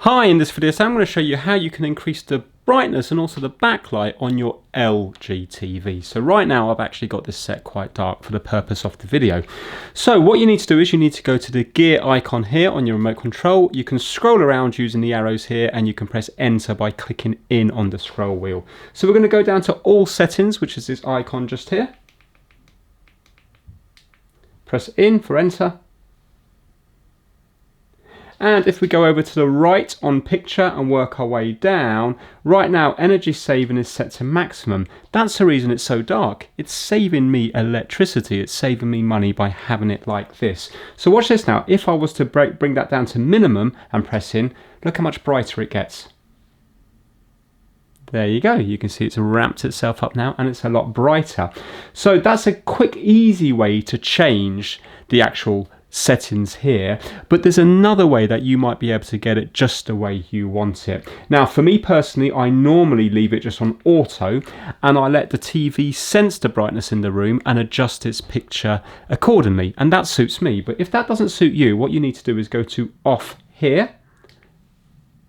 Hi, in this video, I'm going to show you how you can increase the brightness and also the backlight on your LG TV. So right now I've actually got this set quite dark for the purpose of the video. So what you need to do is you need to go to the gear icon here on your remote control. You can scroll around using the arrows here and you can press enter by clicking in on the scroll wheel. So we're going to go down to all settings, which is this icon just here. Press in for enter. And if we go over to the right on picture and work our way down, right now energy saving is set to maximum. That's the reason it's so dark. It's saving me electricity. It's saving me money by having it like this. So watch this now. If I was to bring that down to minimum and press in, look how much brighter it gets. There you go. You can see it's ramped itself up now and it's a lot brighter. So that's a quick, easy way to change the actual settings here, but there's another way that you might be able to get it just the way you want it. Now for me personally, I normally leave it just on auto and I let the TV sense the brightness in the room and adjust its picture accordingly, and that suits me. But if that doesn't suit you, what you need to do is go to off here.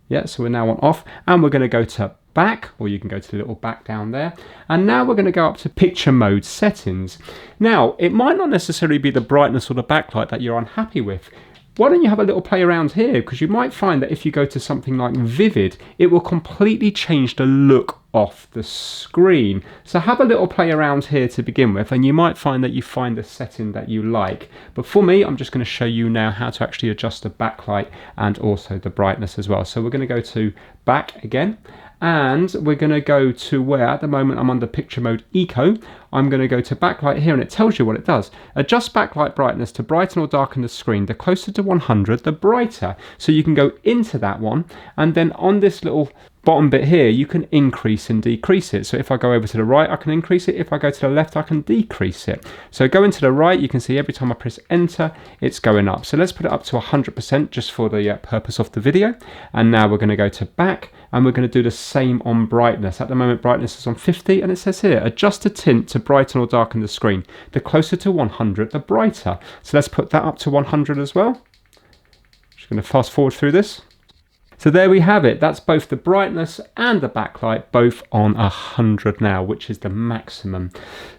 Yeah, so we're now on off and we're going to go to back, or you can go to the little back down there, and now we're going to go up to picture mode settings. Now it might not necessarily be the brightness or the backlight that you're unhappy with. Why don't you have a little play around here, because you might find that if you go to something like vivid, it will completely change the look off the screen. So have a little play around here to begin with and you might find that you find a setting that you like. But for me, I'm just going to show you now how to actually adjust the backlight and also the brightness as well. So we're going to go to back again. And we're going to go to where at the moment I'm under picture mode eco. I'm going to go to backlight here and it tells you what it does. Adjust backlight brightness to brighten or darken the screen. The closer to 100, the brighter. So you can go into that one and then on this little bottom bit here, you can increase and decrease it. So if I go over to the right, I can increase it. If I go to the left, I can decrease it. So going to the right, you can see every time I press enter, it's going up. So let's put it up to 100% just for the purpose of the video. And now we're going to go to back and we're going to do the same on brightness. At the moment, brightness is on 50 and it says here, adjust the tint to brighten or darken the screen. The closer to 100, the brighter. So let's put that up to 100 as well. Just going to fast forward through this. So there we have it. That's both the brightness and the backlight both on 100 now, which is the maximum.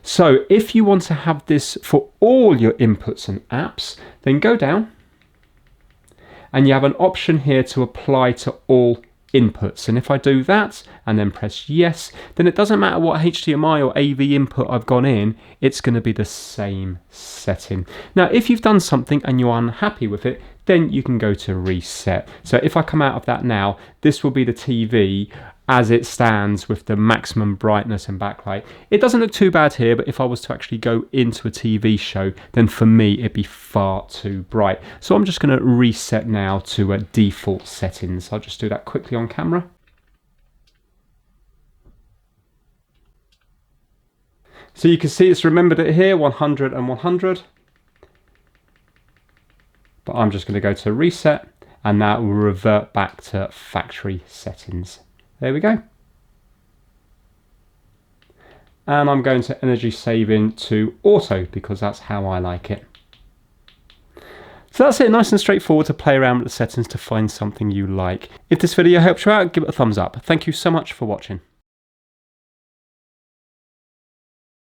So if you want to have this for all your inputs and apps, then go down and you have an option here to apply to all inputs. And if I do that and then press yes, then it doesn't matter what HDMI or AV input I've gone in, it's going to be the same setting. Now if you've done something and you're unhappy with it, then you can go to reset. So if I come out of that now, this will be the TV as it stands with the maximum brightness and backlight. It doesn't look too bad here, but if I was to actually go into a TV show, then for me it'd be far too bright. So I'm just going to reset now to default settings. I'll just do that quickly on camera. So you can see it's remembered it here, 100 and 100. But I'm just going to go to reset and that will revert back to factory settings. There we go. And I'm going to energy saving to auto because that's how I like it. So that's it, nice and straightforward to play around with the settings to find something you like. If this video helps you out, give it a thumbs up. Thank you so much for watching.